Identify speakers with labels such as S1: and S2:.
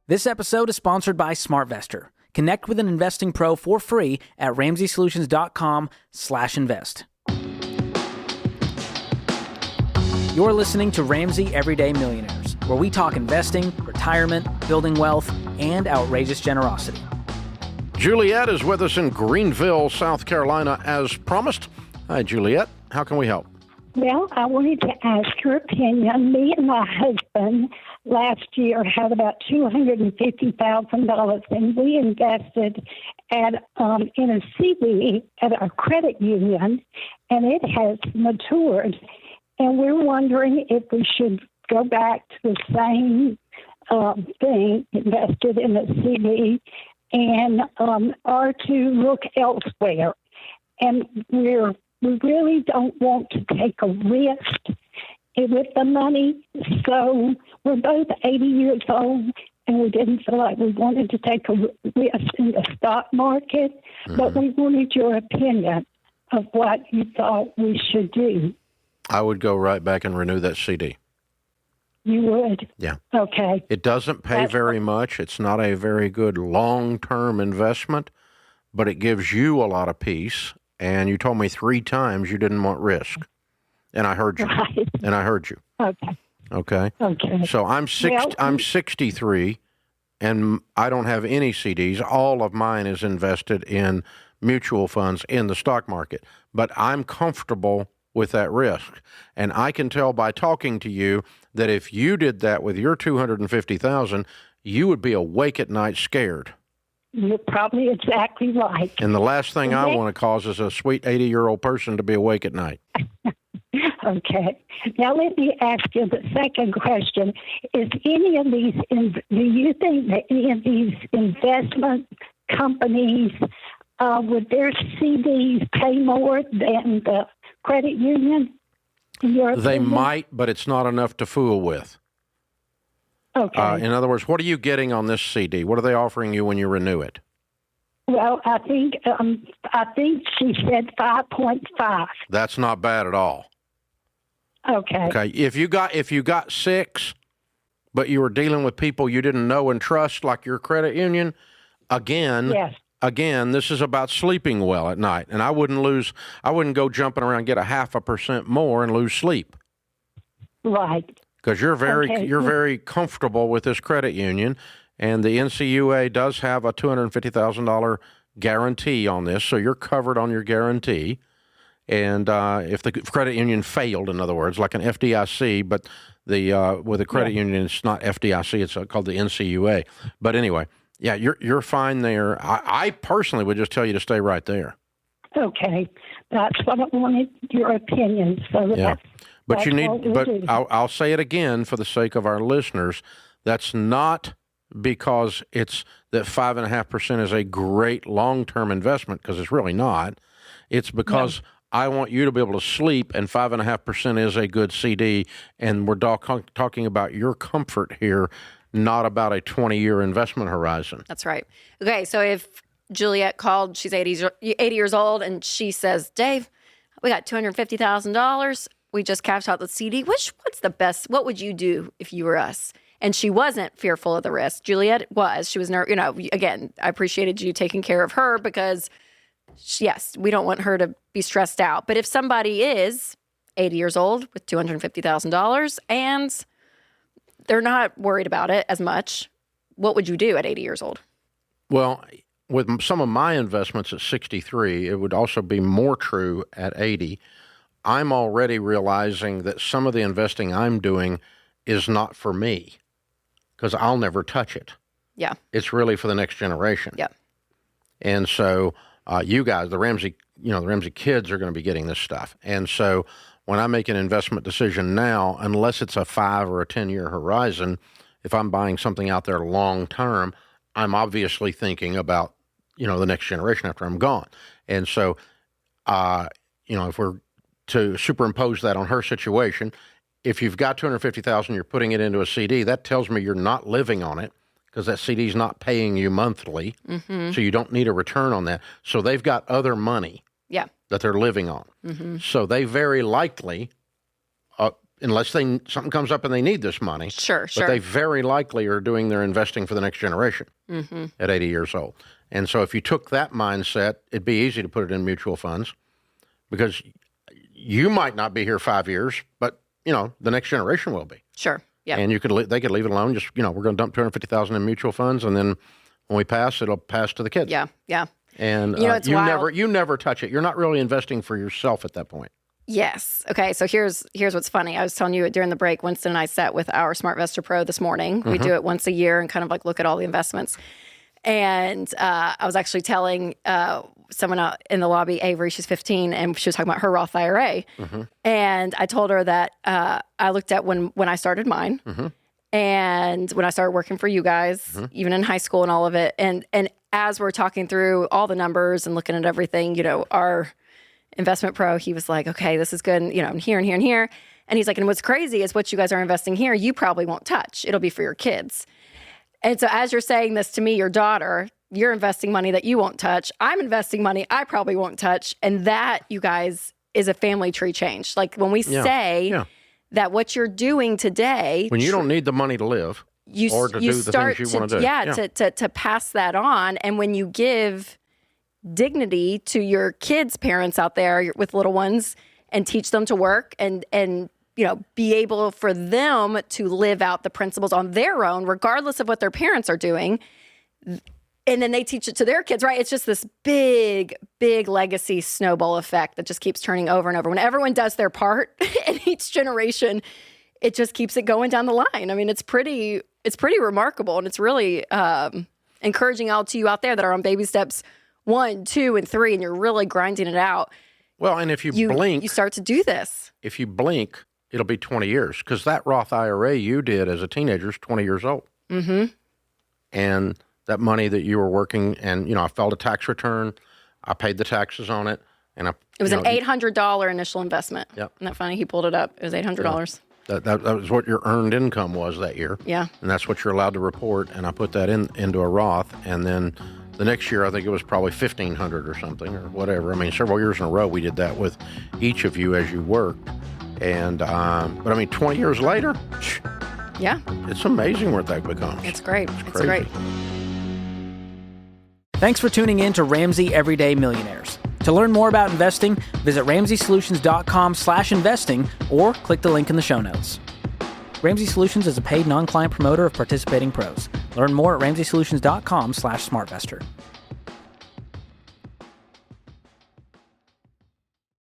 S1: This episode is sponsored by SmartVestor. Connect with an investing pro for free at RamseySolutions.com/invest. You're listening to Ramsey Everyday Millionaires, where we talk investing, retirement, building wealth, and outrageous generosity.
S2: Juliet is with us in Greenville, South Carolina, as promised. Hi, Juliet. How can we help?
S3: Well, I wanted to ask your opinion. Me and my husband last year had about $250,000, and we invested in a CD at our credit union, and it has matured. And we're wondering if we should go back to the same thing, invested in a CD, and or to look elsewhere. And we really don't want to take a risk with the money. So we're both 80 years old, and we didn't feel like we wanted to take a risk in the stock market, but we wanted your opinion of what you thought we should do.
S2: I would go right back and renew that CD.
S3: You would?
S2: Yeah.
S3: Okay.
S2: It doesn't pay very much. It's not a very good long-term investment, but it gives you a lot of peace. And you told me 3 times you didn't want risk. And I heard you.
S3: Right.
S2: And I heard you.
S3: Okay.
S2: Okay?
S3: Okay.
S2: So I'm 63, and I don't have any CDs. All of mine is invested in mutual funds in the stock market. But I'm comfortable with that risk. And I can tell by talking to you that if you did that with your $250,000, you would be awake at night scared.
S3: You're probably exactly right.
S2: And the last thing I want to cause is a sweet 80-year-old person to be awake at night.
S3: Okay. Now let me ask you the second question. Do you think that any of these investment companies, would their CDs pay more than the credit union?
S2: They might, but it's not enough to fool with.
S3: Okay.
S2: In other words, what are you getting on this CD? What are they offering you when you renew it?
S3: Well, I think she said 5.5.
S2: That's not bad at all.
S3: Okay.
S2: Okay. If you got 6, but you were dealing with people you didn't know and trust, like your credit union,
S3: Yes.
S2: Again, this is about sleeping well at night, and I wouldn't go jumping around and get 0.5% more and lose sleep.
S3: Right.
S2: Because you're very comfortable with this credit union, and the NCUA does have a $250,000 guarantee on this, so you're covered on your guarantee. And if the credit union failed, in other words, like an FDIC, but with a credit union, it's not FDIC; it's called the NCUA. But anyway. Yeah, you're fine there. I personally would just tell you to stay right there.
S3: Okay, that's what I wanted your opinion. So
S2: yeah, but I'll say it again for the sake of our listeners. That's not because it's that 5.5% is a great long-term investment, because it's really not. It's because I want you to be able to sleep, and 5.5% is a good CD. And we're talking about your comfort here, not about a 20-year investment horizon.
S4: That's right. Okay, so if Juliet called, she's 80 years old, and she says, Dave, we got $250,000. We just cashed out the CD. What's the best? What would you do if you were us? And she wasn't fearful of the risk. Juliet was. She was, again, I appreciated you taking care of her because, yes, we don't want her to be stressed out. But if somebody is 80 years old with $250,000 and they're not worried about it as much, what would you do at 80 years old?
S2: Well, with some of my investments at 63, it would also be more true at 80. I'm already realizing that some of the investing I'm doing is not for me, because I'll never touch it.
S4: Yeah.
S2: It's really for the next generation.
S4: Yeah.
S2: And so you guys, the Ramsey kids are going to be getting this stuff. And so when I make an investment decision now, unless it's a 5 or a 10-year horizon, if I'm buying something out there long term, I'm obviously thinking about, the next generation after I'm gone. And so, if we're to superimpose that on her situation, if you've got $250,000, you're putting it into a CD, that tells me you're not living on it, because that CD is not paying you monthly. Mm-hmm. So you don't need a return on that. So they've got other money.
S4: Yeah.
S2: That they're living on. Mm-hmm. So they very likely unless something comes up and they need this money.
S4: Sure.
S2: But they very likely are doing their investing for the next generation at 80 years old. And so if you took that mindset, it'd be easy to put it in mutual funds because you might not be here 5 years, but, the next generation will be.
S4: Sure. Yeah.
S2: And they could leave it alone. Just, we're going to dump $250,000 in mutual funds, and then when we pass, it'll pass to the kids.
S4: Yeah. Yeah.
S2: And
S4: it's wild.
S2: you never touch it. You're not really investing for yourself at that point.
S4: Yes. Okay. So here's what's funny. I was telling you during the break, Winston and I sat with our SmartVestor Pro this morning. We do it once a year and kind of like look at all the investments. And I was actually telling someone out in the lobby, Avery, she's 15, and she was talking about her Roth IRA. And I told her that I looked at when I started mine and when I started working for you guys, even in high school and all of it. And as we're talking through all the numbers and looking at everything, our investment pro, he was like, okay, this is good. And, here and here and here. And he's like, and what's crazy is what you guys are investing here, you probably won't touch. It'll be for your kids. And so as you're saying this to me, your daughter, you're investing money that you won't touch. I'm investing money I probably won't touch. And that, you guys, is a family tree change. Like when we say that what you're doing today.
S2: When you don't need the money to live or to do the things you want to do.
S4: To pass that on. And when you give dignity to your kids' parents out there with little ones and teach them to work and be able for them to live out the principles on their own, regardless of what their parents are doing. And then they teach it to their kids, right? It's just this big, big legacy snowball effect that just keeps turning over and over. When everyone does their part in each generation, it just keeps it going down the line. I mean, it's pretty remarkable. And it's really encouraging all to you out there that are on baby steps 1, 2, and 3, and you're really grinding it out.
S2: Well, and if you blink,
S4: you start to do this.
S2: If you blink, it'll be 20 years because that Roth IRA you did as a teenager is 20 years old. And that money that you were working, and I filed a tax return, I paid the taxes on it, and it was
S4: an $800 initial investment.
S2: Yep.
S4: Isn't that funny? He pulled it up. It was $800.
S2: That was what your earned income was that year.
S4: Yeah.
S2: And that's what you're allowed to report. And I put that into a Roth, and then the next year I think it was probably $1,500 or something or whatever. I mean, several years in a row we did that with each of you as you worked. And but I mean, 20 years later,
S4: yeah,
S2: it's amazing what that becomes.
S4: It's great. It's great.
S1: Thanks for tuning in to Ramsey Everyday Millionaires. To learn more about investing, visit RamseySolutions.com/investing or click the link in the show notes. Ramsey Solutions is a paid non-client promoter of participating pros. Learn more at RamseySolutions.com/SmartVestor.